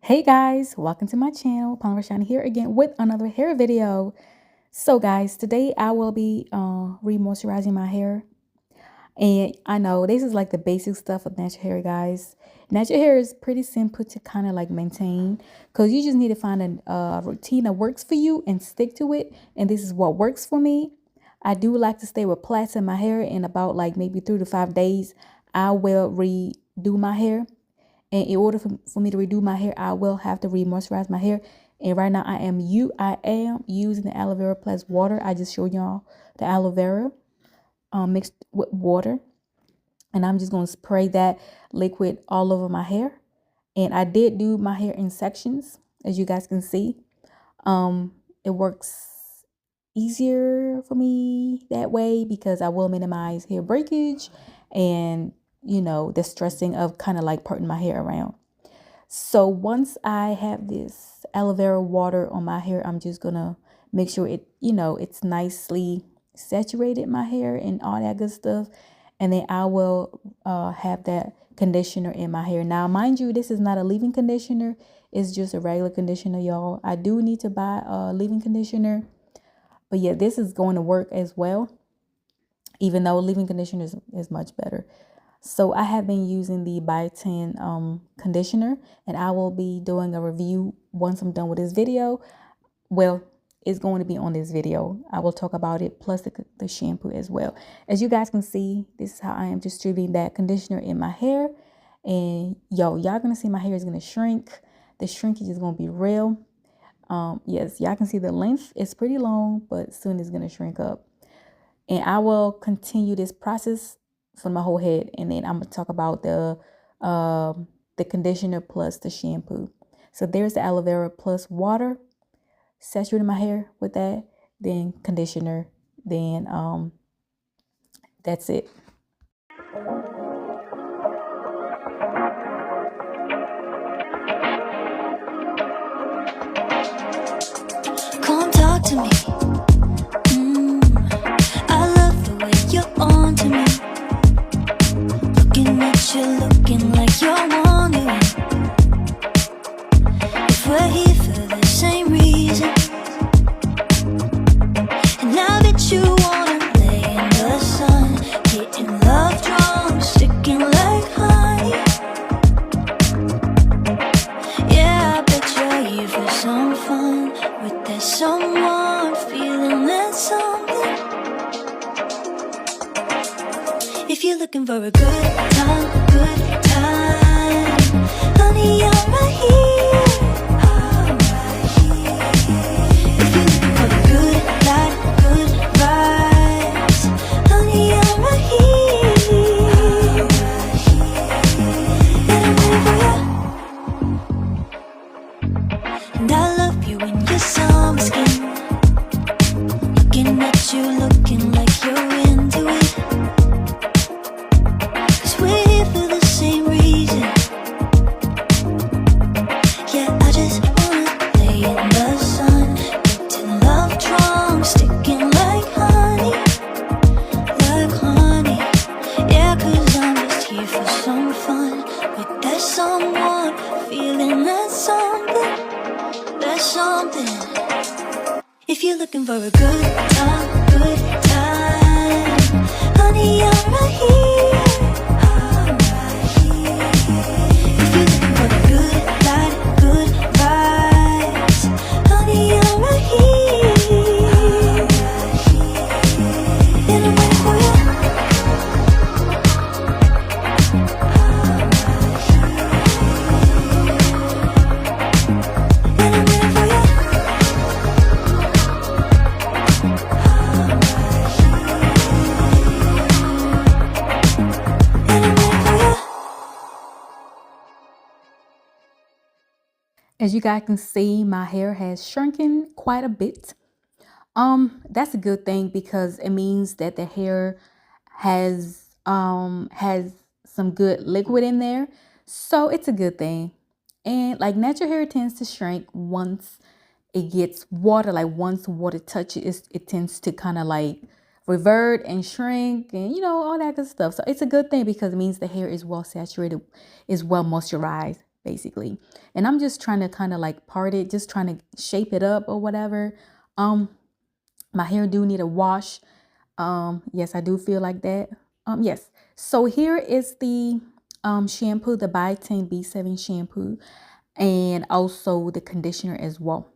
Hey guys, welcome to my channel. Naturally-Roshani here again with another hair video. So guys, today I will be re-moisturizing my hair. And I know this is like the basic stuff of natural hair, guys. Natural hair is pretty simple to kind of like maintain because you just need to find a routine that works for you and stick to it. And this is what works for me. I do like to stay with plaits in my hair, and about like maybe 3 to 5 days, I will redo my hair. And in order for me to redo my hair, I will have to re-moisturize my hair. And right now I am using the aloe vera plus water. I just showed y'all the aloe vera mixed with water. And I'm just going to spray that liquid all over my hair. And I did do my hair in sections, as you guys can see. It works easier for me that way because I will minimize hair breakage and the stressing of kind of like parting my hair around. So once I have this aloe vera water on my hair, I'm just gonna make sure it's nicely saturated my hair and all that good stuff. And then I will have that conditioner in my hair. Now, mind you, this is not a leave-in conditioner. It's just a regular conditioner, y'all. I do need to buy a leave-in conditioner. But yeah, this is going to work as well, even though leave-in conditioner is much better. So I have been using the biotin conditioner, and I will be doing a review once I'm done with this video. Well, it's going to be on this video. I will talk about it plus the shampoo as well. As you guys can see, this is how I am distributing that conditioner in my hair. And y'all gonna see my hair is gonna shrink. The shrinkage is gonna be real. Yes, y'all can see the length is pretty long, but soon it's gonna shrink up. And I will continue this process for my whole head, and then I'm gonna talk about the conditioner plus the shampoo. So there's the aloe vera plus water, saturating my hair with that, then conditioner, then that's it. Come talk to me. I love the way you're on to me. Looking at you, looking like you're wondering if we're here for the same reason. And now that you wanna lay in the sun, getting love drunk, sticking like honey. Yeah, I bet you're here for some fun with that someone, feeling that something. If you're looking for a good time, honey, I'm right here. If you're looking for a good night, good vibes, honey, I'm right here. And I'm waiting for you. And I love you in your summer skin. Looking at you, looking like you're into it. We're here for the same reason. Yeah, I just wanna lay in the sun, getting love drunk, sticking like honey, like honey. Yeah, 'cause I'm just here for some fun with that someone, feeling that something, that something. If you're looking for a good time, honey, I'm right here. As you guys can see, my hair has shrunken quite a bit. That's a good thing because it means that the hair has some good liquid in there. So it's a good thing. And like natural hair tends to shrink once it gets water. Like once water touches, it tends to kind of like revert and shrink and all that good stuff. So it's a good thing because it means the hair is well saturated, is well moisturized. basically. And I'm just trying to kind of like part it, just trying to shape it up or whatever. My hair do need a wash. Yes, I do feel like that. Yes. So here is the shampoo, the Biotin B7 shampoo, and also the conditioner as well.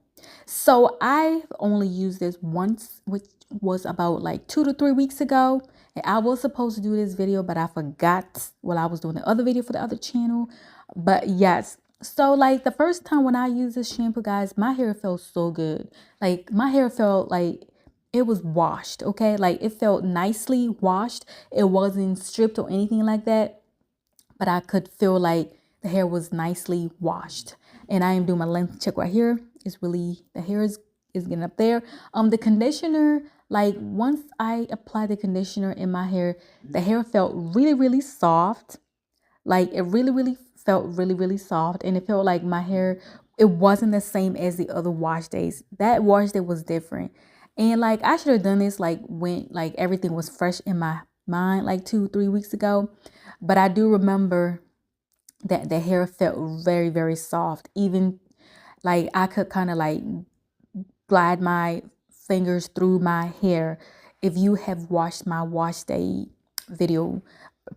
So I've only used this once, which was about like 2 to 3 weeks ago. And I was supposed to do this video, but I forgot while I was doing the other video for the other channel. But yes, so like the first time when I used this shampoo, guys, my hair felt so good. Like my hair felt like it was washed, okay? Like it felt nicely washed. It wasn't stripped or anything like that, but I could feel like the hair was nicely washed. And I am doing my length check right here. It's really, the hair is getting up there. The conditioner, like once I applied the conditioner in my hair, the hair felt really, really soft. Like it really felt really soft, and it felt like my hair, it wasn't the same as the other wash days. That wash day was different. And like I should have done this like when like everything was fresh in my mind like 2 3 weeks ago. But I do remember that the hair felt very soft. Even like I could kind of like glide my fingers through my hair. If you have watched my wash day video,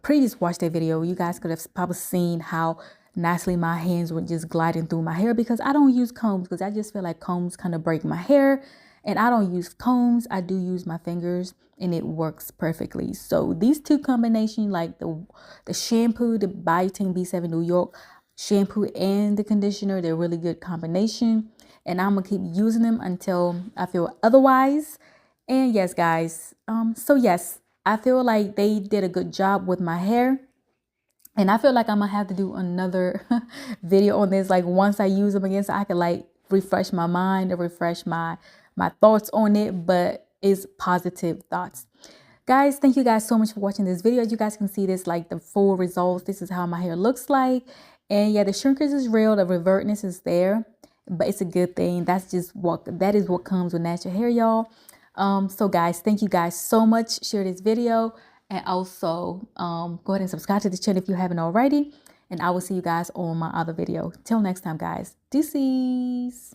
previous wash day video, you guys could have probably seen how nicely my hands were just gliding through my hair, because I don't use combs, because I just feel like combs kind of break my hair, and I don't use combs. I do use my fingers, and it works perfectly. So these two combinations, like the shampoo, the Biotin B7 New York shampoo, and the conditioner, they're really good combination, and I'm gonna keep using them until I feel otherwise. And yes, guys, so yes, I feel like they did a good job with my hair. And I feel like I'm gonna have to do another video on this, like once I use them again, so I can like refresh my mind or refresh my thoughts on it, but it's positive thoughts. Guys, thank you guys so much for watching this video. As you guys can see, this like the full results. This is how my hair looks like. And yeah, the shrinkage is real, the revertness is there, but it's a good thing. That is what comes with natural hair, y'all. So guys, thank you guys so much. Share this video, and also go ahead and subscribe to the channel if you haven't already. And I will see you guys on my other video. Till next time, guys. Deuces.